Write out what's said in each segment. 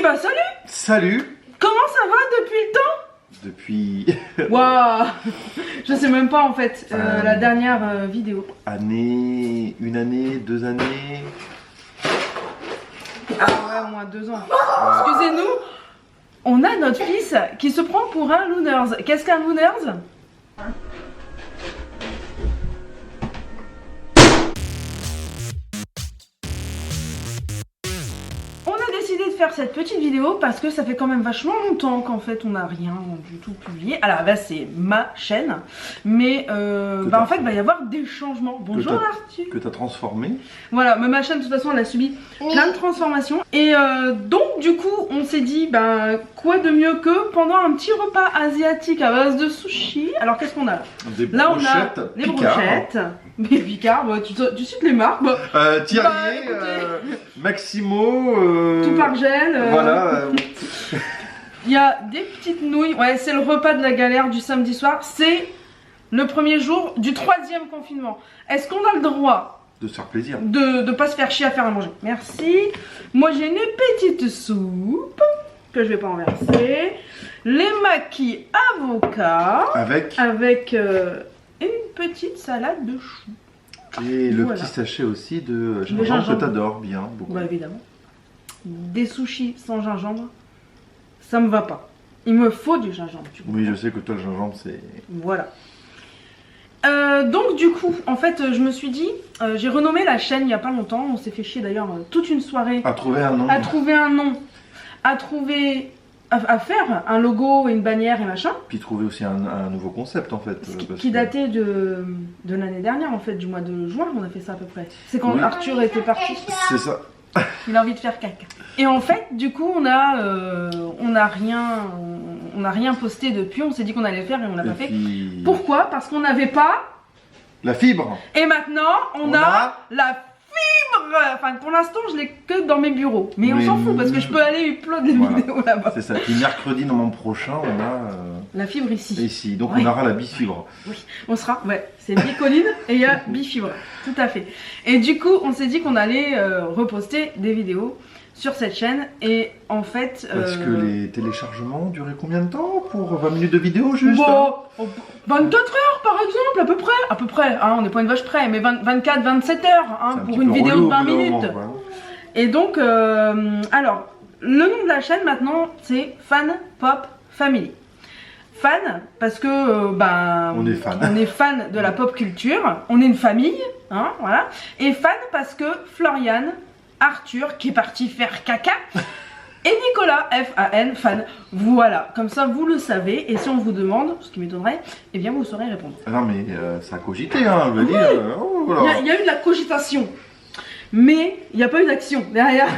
bah salut. Salut. Comment ça va depuis le temps? Depuis... Waouh. Je sais même pas en fait, la dernière vidéo. Une année, 2 années... Ah ouais, au moins 2 ans. Excusez-nous, on a notre fils qui se prend pour un Looners. Qu'est-ce qu'un Looners? De faire cette petite vidéo parce que ça fait quand même vachement longtemps qu'en fait on n'a rien du tout publié. Alors là c'est ma chaîne, mais en fait il va y avoir des changements. Bonjour Arthur. Que tu as transformé. Voilà, mais ma chaîne de toute façon elle a subi plein de transformations. Et donc du coup on s'est dit quoi de mieux que pendant un petit repas asiatique à base de sushi. Alors qu'est-ce qu'on a là? Là on a les brochettes. Mais Picard, tu cites les marques. Thierry, Maximo, tout par gel. Voilà. Il y a des petites nouilles. Ouais, c'est le repas de la galère du samedi soir. C'est le premier jour du 3e confinement. Est-ce qu'on a le droit de se faire plaisir, de pas se faire chier à faire à manger? Merci. Moi j'ai une petite soupe que je vais pas en verser. Les maquis avocats avec une petite salade de choux. Et le petit sachet aussi de gingembre que t'adores bien beaucoup. Bah évidemment. Des sushis sans gingembre, ça me va pas. Il me faut du gingembre. Oui, je sais que toi le gingembre c'est... Voilà. Donc du coup, en fait, je me suis dit, j'ai renommé la chaîne il y a pas longtemps. On s'est fait chier d'ailleurs toute une soirée à trouver un nom. À faire un logo et une bannière et machin. Puis trouver aussi un nouveau concept en fait. Qui datait de l'année dernière en fait, du mois de juin on a fait ça à peu près. C'est quand Arthur était parti. C'est ça. Il a envie de faire caca. Et en fait du coup on a rien posté depuis, on s'est dit qu'on allait le faire et on l'a pas fait. Pourquoi? Parce qu'on n'avait pas la fibre. Et maintenant on a la fibre. Enfin pour l'instant je l'ai que dans mes bureaux. Mais on s'en fout parce que je peux aller upload les vidéos là-bas. C'est ça. Puis mercredi dans mon prochain on a la fibre ici. Ici. Donc on aura la bifibre. Oui, on sera, c'est bicoline et il y a bifibre. Tout à fait. Et du coup on s'est dit qu'on allait reposter des vidéos sur cette chaîne. Et en fait... Parce que les téléchargements duraient combien de temps pour 20 minutes de vidéo juste? Bon, 24 heures par exemple, à peu près, hein, on n'est pas une vache près, mais 24-27 heures hein, pour une vidéo de 20 minutes. Et donc, alors, le nom de la chaîne maintenant, c'est Fan Pop Family. Fan, parce que on est fan de la pop culture, on est une famille, hein, voilà. Et fan parce que Florian, Arthur qui est parti faire caca et Nicolas F-A-N fan. Voilà, comme ça vous le savez. Et si on vous demande, ce qui m'étonnerait, eh bien vous saurez répondre. Non mais ça a cogité hein, je veux dire. Il y a eu de la cogitation, mais il n'y a pas eu d'action derrière.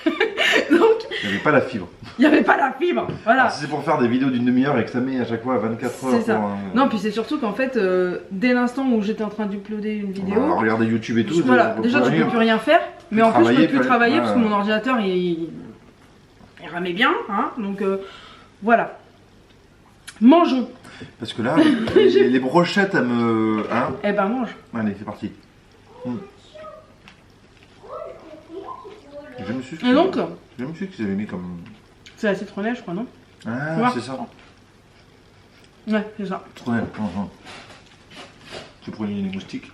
Donc il n'y avait pas la fibre. Il n'y avait pas la fibre, voilà. C'est pour faire des vidéos d'une demi-heure et que ça met à chaque fois à 24 heures. C'est ça. Non, puis c'est surtout qu'en fait, dès l'instant où j'étais en train d'uploader une vidéo... On va regarder YouTube et tout. Voilà, déjà tu peux plus rien faire, mais en plus je peux plus travailler parce que mon ordinateur il ramait bien, hein, donc voilà. Mangeons. Parce que là, les brochettes, elles me... Hein, eh ben mange. Allez, c'est parti. Et donc je me suis dit qu'ils avaient mis comme... C'est la citronnelle je crois, non? Ah, c'est ça. Ouais, c'est ça. Citronnelle. Tu prenais les moustiques.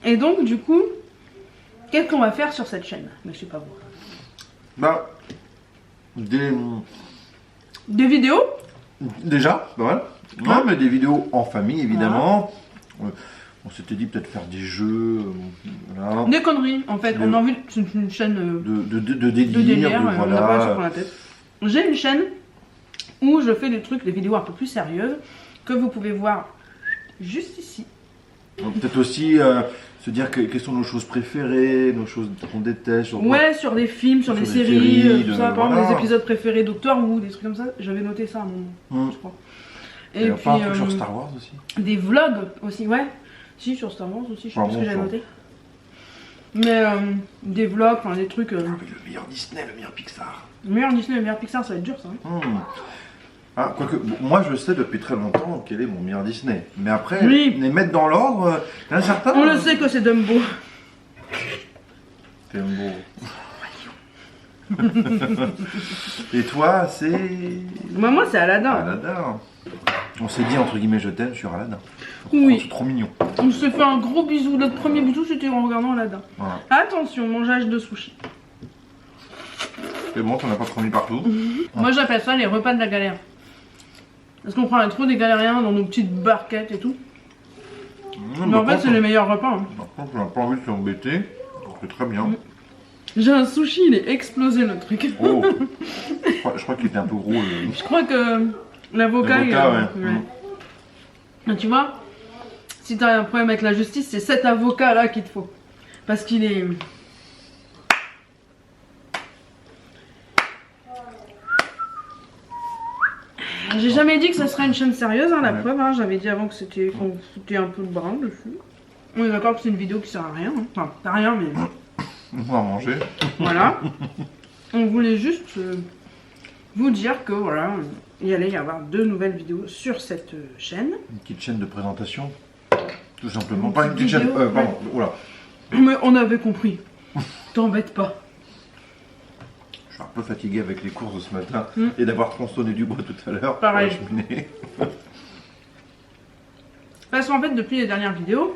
Et donc du coup, qu'est-ce qu'on va faire sur cette chaîne? Mais je sais pas vous. Des vidéos. Déjà, pas mal. Non, mais des vidéos en famille évidemment. On s'était dit peut-être faire des jeux, voilà. Des conneries en fait, on a envie, c'est une chaîne de délire, on n'a pas sur la tête. J'ai une chaîne où je fais des vidéos un peu plus sérieuses, que vous pouvez voir juste ici. Peut-être aussi se dire quelles sont nos choses préférées, nos choses qu'on déteste. Sur des films, sur des séries, tout ça, par exemple des épisodes préférés Doctor Who, des trucs comme ça, j'avais noté ça à un moment, je crois. Et puis, pas un peu sur Star Wars aussi. Des vlogs aussi, ouais. Si, sur Star Wars aussi, je sais pas ce que j'avais noté. Mais des vlogs, enfin des trucs... Le meilleur Disney, le meilleur Pixar. Le meilleur Disney, le meilleur Pixar, ça va être dur ça. Quoique, moi je sais depuis très longtemps quel est mon meilleur Disney. Mais après, les mettre dans l'ordre, il y en a certains... On le sait que c'est Dumbo. T'es un beau. Et toi, c'est... Moi, c'est Aladdin. Aladdin. On s'est dit, entre guillemets, je t'aime sur Aladdin. Oui. C'est trop mignon. On s'est fait un gros bisou. Notre premier bisou, c'était en regardant Aladdin. Voilà. Attention, mangeage de sushi. C'est bon, t'en as pas trop mis partout. Moi, j'appelle ça les repas de la galère. Parce qu'on prend trop des galériens dans nos petites barquettes et tout. Mais en fait, c'est les meilleurs repas. Hein. Par contre, on n'a pas envie de s'embêter. C'est très bien. J'ai un sushi, il est explosé le truc. Oh. Je crois qu'il était un peu gros. Je crois que l'avocat... Ouais. Mais tu vois, si t'as un problème avec la justice, c'est cet avocat là qu'il te faut. Parce qu'il est... J'ai jamais dit que ça serait une chaîne sérieuse, hein, la preuve. Hein, j'avais dit avant que c'était qu'on foutait un peu de brin dessus. On est d'accord que c'est une vidéo qui sert à rien. Hein. Enfin, pas rien, mais... On va manger. Voilà. On voulait juste vous dire que voilà, il allait y avoir 2 nouvelles vidéos sur cette chaîne. Une petite chaîne de présentation. Tout simplement. Pas une petite chaîne... pardon, voilà. Mais on avait compris. T'embête pas. Je suis un peu fatigué avec les courses de ce matin et d'avoir tronçonné du bois tout à l'heure. Pareil. Pour la cheminée. Parce qu'en fait, depuis les dernières vidéos,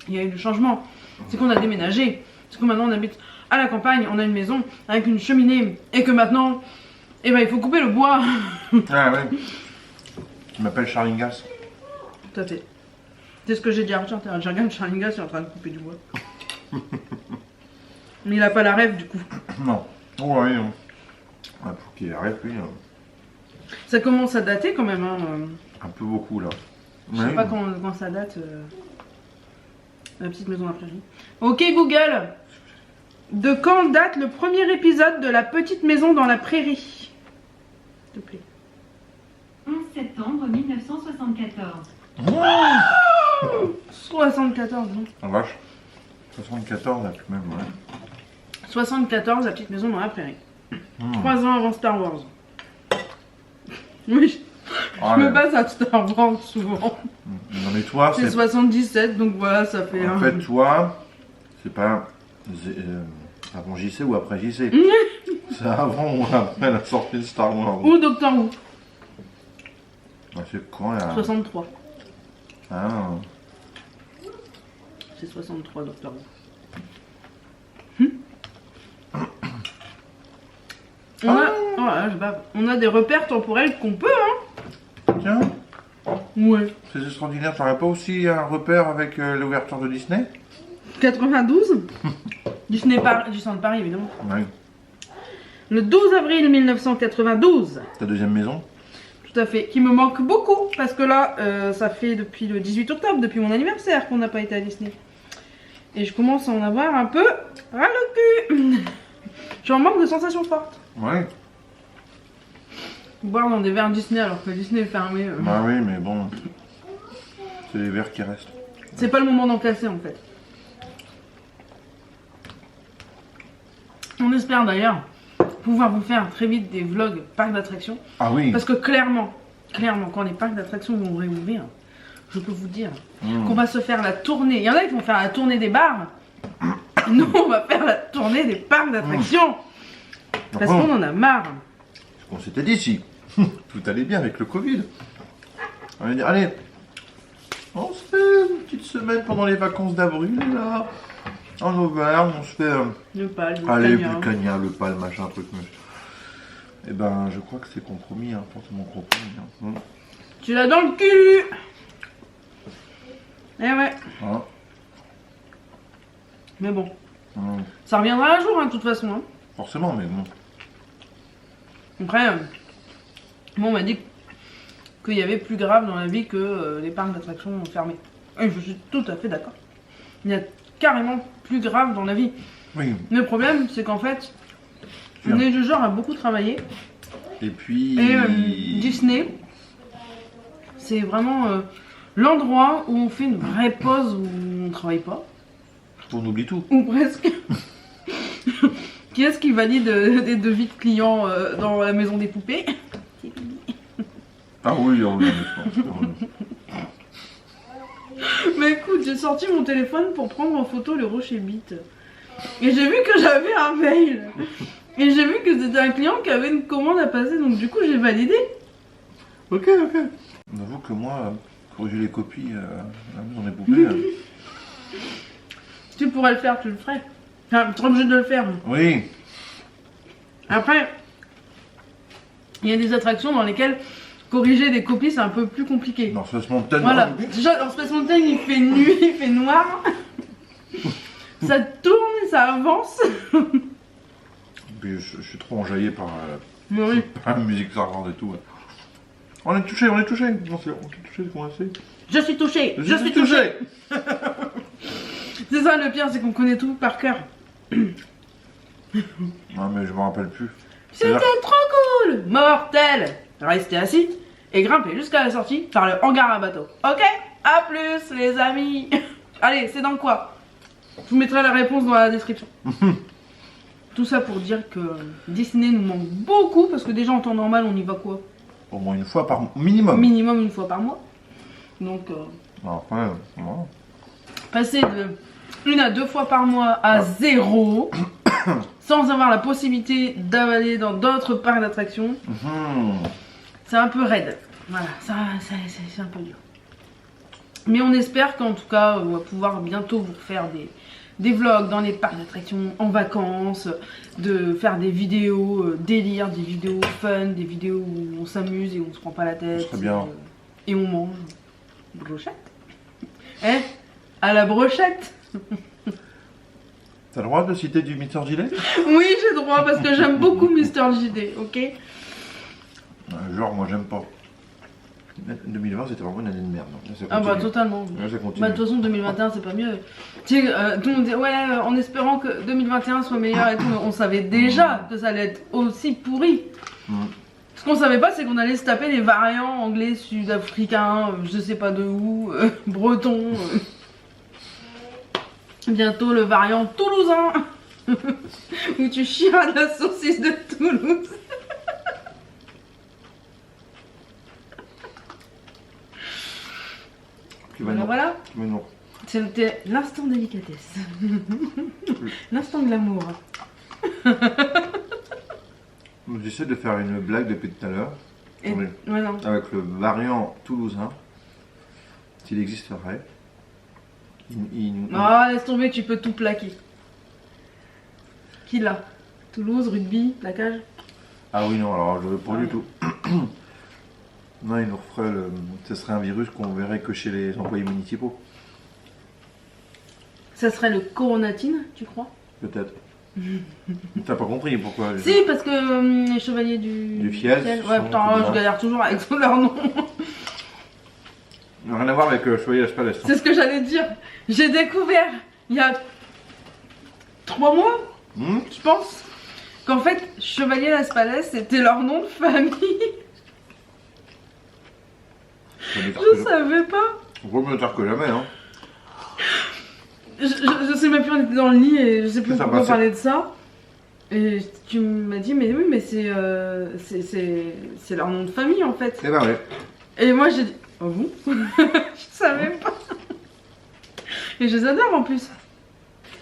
il y a eu du changement. C'est qu'on a déménagé. C'est que maintenant on habite à la campagne, on a une maison avec une cheminée. Et que maintenant, eh ben, il faut couper le bois. Ah ouais. Tu m'appelles Charlingas. Tout à fait. C'est ce que j'ai dit à Arthur. Je regarde Charlingas, il est en train de couper du bois. Mais il a pas la rêve du coup. Non. Oh oui. Pour qu'il arrête, lui. Ça commence à dater quand même. Hein. Un peu beaucoup là. Je sais pas quand ça date. La petite maison à la prairie. Ok Google. De quand date le premier épisode de la petite maison dans la prairie? S'il te plaît. 11 septembre 1974. Oh 74, non? Ah vache. 74 là, même, ouais. 74, la petite maison dans la prairie. 3 ans avant Star Wars. Oui, je me base à Star Wars souvent. Non mais toi, c'est 77, donc voilà, ça fait... En fait, toi, c'est pas avant JC ou après JC. C'est avant ou après la sortie de Star Wars. Ou Doctor Who. C'est quand là 63. Ah. C'est 63 Doctor Who. On a des repères temporels qu'on peut, hein. Tiens. Ouais. C'est extraordinaire. T'aurais pas aussi un repère avec l'ouverture de Disney 92. Disneyland Paris, évidemment. Oui. Le 12 avril 1992. Ta deuxième maison? Tout à fait. Qui me manque beaucoup. Parce que là, ça fait depuis le 18 octobre, depuis mon anniversaire, qu'on n'a pas été à Disney. Et je commence à en avoir un peu ras le cul. Je suis en manque de sensations fortes. Oui. Boire dans des verres Disney alors que Disney est fermé. Bah oui, mais bon. C'est les verres qui restent. C'est pas le moment d'en casser en fait. On espère d'ailleurs pouvoir vous faire très vite des vlogs parcs d'attractions. Ah oui. Parce que clairement, quand les parcs d'attractions vont réouvrir, je peux vous dire qu'on va se faire la tournée. Il y en a qui vont faire la tournée des bars. Nous, on va faire la tournée des parcs d'attractions. Parce qu'on en a marre. On s'était dit si tout allait bien avec le Covid. On va dire, allez, on se fait une petite semaine pendant les vacances d'avril, là, en Auvergne, on se fait... le pal, le cagnard, le pal, machin, truc. Et ben, je crois que c'est compromis, hein, forcément compromis. Hein. Tu l'as dans le cul. Eh ouais. Hein. Mais bon, ça reviendra un jour, hein, de toute façon. Hein. Forcément, mais bon. Après, moi on m'a dit qu'il y avait plus grave dans la vie que les parcs d'attractions fermés. Et je suis tout à fait d'accord. Il y a carrément plus grave dans la vie. Oui. Le problème, c'est qu'en fait, on est du genre à beaucoup travailler. Et puis... Et Disney, c'est vraiment l'endroit où on fait une vraie pause où on travaille pas. On oublie tout. Ou presque. Qui est-ce qui valide des devis de clients dans la maison des poupées? Ah oui, Mais écoute, j'ai sorti mon téléphone pour prendre en photo le rocher Beat. Et j'ai vu que j'avais un mail. Et j'ai vu que c'était un client qui avait une commande à passer, donc du coup j'ai validé. Ok. J'avoue que moi, corriger les copies, on est poupée. Si tu pourrais le faire, tu le ferais. Enfin, tu es obligé de le faire. Oui. Après, il y a des attractions dans lesquelles corriger des copies c'est un peu plus compliqué. Dans Space Mountain. Voilà. Déjà, dans Space Mountain, il fait nuit, il fait noir. Ça tourne et ça avance. Puis je suis trop enjaillé par, Oui. par la musique sarrande et tout. Ouais. On est touché. Non, c'est touché, comment c'est. Je suis touchée. Je suis touché. C'est ça le pire, c'est qu'on connaît tout par cœur. Non, mais je me rappelle plus. C'était trop cool. Mortel. Restez assis et grimpez jusqu'à la sortie par le hangar à bateau. Ok? À plus les amis. Allez, c'est dans quoi? Je vous mettrai la réponse dans la description. Tout ça pour dire que Disney nous manque beaucoup parce que déjà en temps normal on y va quoi? Au moins une fois par minimum. Minimum une fois par mois. Donc Après, voilà. passer de 1 à 2 fois par mois à 0 sans avoir la possibilité d'avaler dans d'autres parcs d'attractions, c'est un peu raide. Voilà, ça c'est un peu dur. Mais on espère qu'en tout cas on va pouvoir bientôt vous faire des vlogs dans les parcs d'attractions en vacances, de faire des vidéos délire, des vidéos fun, des vidéos où on s'amuse et on se prend pas la tête. Ça serait bien. Et on mange. Brochette. Eh, à la brochette. T'as le droit de citer du Mr. Gilet? Oui, j'ai droit parce que j'aime beaucoup Mr. JD, ok? Genre, moi j'aime pas. 2020 c'était vraiment une année de merde. Là, ça Ah bah continue. totalement. Là, ça continue. Bah de toute façon 2021 c'est pas mieux. Tu sais, tout le monde dit ouais en espérant que 2021 soit meilleur et tout, on savait déjà que ça allait être aussi pourri. Ce qu'on savait pas c'est qu'on allait se taper les variants anglais, sud-africains, je sais pas de où, bretons. Bientôt le variant toulousain où tu chieras de la saucisse de Toulouse. Voilà. C'était l'instant délicatesse. L'instant glamour. J'essaie de faire une blague depuis tout à l'heure. Avec le variant toulousain. S'il existerait. Ah, laisse tomber, tu peux tout plaquer. Qui l'a? Toulouse, rugby, plaquage? Ah oui, non, alors je veux pas du tout. Non, il nous referait ce serait un virus qu'on verrait que chez les employés municipaux. Ça serait le coronatine, tu crois? Peut-être. T'as pas compris pourquoi? Si, parce que les chevaliers du Fiel. Ouais, putain, je galère toujours avec leur nom. Rien à voir avec Chevalier Las Palais. C'est ce que j'allais dire. J'ai découvert il y a 3 mois, je pense, qu'en fait, Chevalier Las Palais, c'était leur nom de famille. Je savais pas. Vaut mieux tard que jamais, hein. Je sais même plus, on était dans le lit et je sais plus pourquoi on parlait de ça. Et tu m'as dit, mais oui, mais c'est leur nom de famille en fait. Eh ben ouais. Et moi j'ai dit, oh bon? Je savais pas. Et je les adore en plus.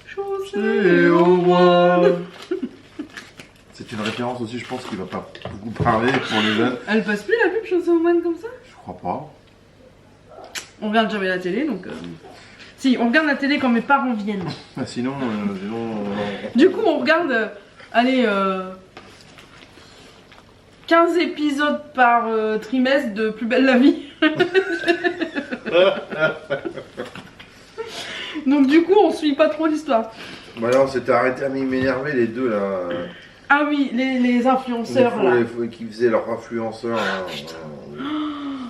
Chaussée au moine. C'est une référence aussi, je pense, qui va pas beaucoup parler pour les jeunes. Elle passe plus la pub Chaussée au moine comme ça? Je crois pas. On regarde jamais la télé donc. Si, on regarde la télé quand mes parents viennent. Ah, sinon. Du coup, on regarde. Allez, 15 épisodes par trimestre de Plus belle la vie. Donc du coup, on suit pas trop l'histoire. Bah non, c'était arrêté à m'énerver les deux là. Ah oui, les influenceurs là. Qui faisaient leurs influenceurs là.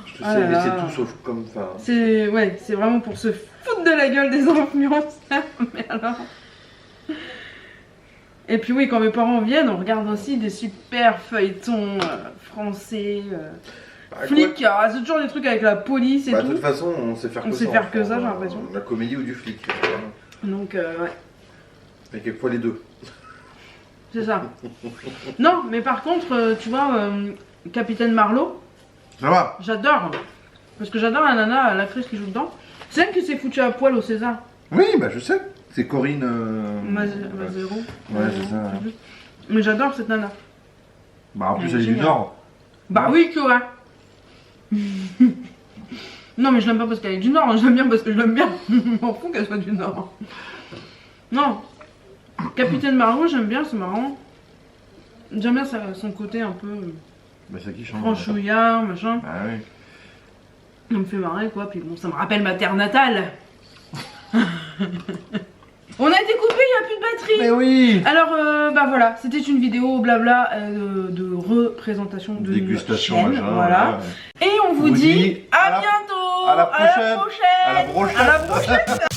Je sais, mais c'est tout sauf comme ça. C'est vraiment pour se foutre de la gueule des influenceurs. Mais alors. Et puis oui, quand mes parents viennent, on regarde aussi des super feuilletons français. Flic, c'est toujours des trucs avec la police et tout. De toute façon, on sait faire que ça. On sait faire que ça, j'ai l'impression. La comédie ou du flic. Donc, ouais. Et quelquefois les deux. C'est ça. Non, mais par contre, tu vois, Capitaine Marlowe. Ça va. J'adore. Parce que j'adore la nana, l'actrice qui joue dedans. C'est elle qui s'est foutue à poil au César. Oui, bah je sais. C'est Corinne. Mazero. Ouais, c'est ça. Ouais. Mais j'adore cette nana. Bah, en plus, elle est du Nord. Bah oui, tu vois. Non, mais je l'aime pas parce qu'elle est du Nord, hein. Je l'aime bien parce que je l'aime bien. Je m'en fous qu'elle soit du Nord. Non. Capitaine Margot, j'aime bien, c'est marrant. J'aime bien son côté un peu. Bah, c'est qui change. Franchouillard, machin. Ah oui. Ça me fait marrer, quoi. Puis bon, ça me rappelle ma terre natale. On a été coupé, il n'y a plus de batterie. Mais oui. Alors, bah voilà, c'était une vidéo blabla de représentation de dégustation, chaîne, machin, voilà. Et on vous dit à bientôt. À la prochaine. À la prochaine.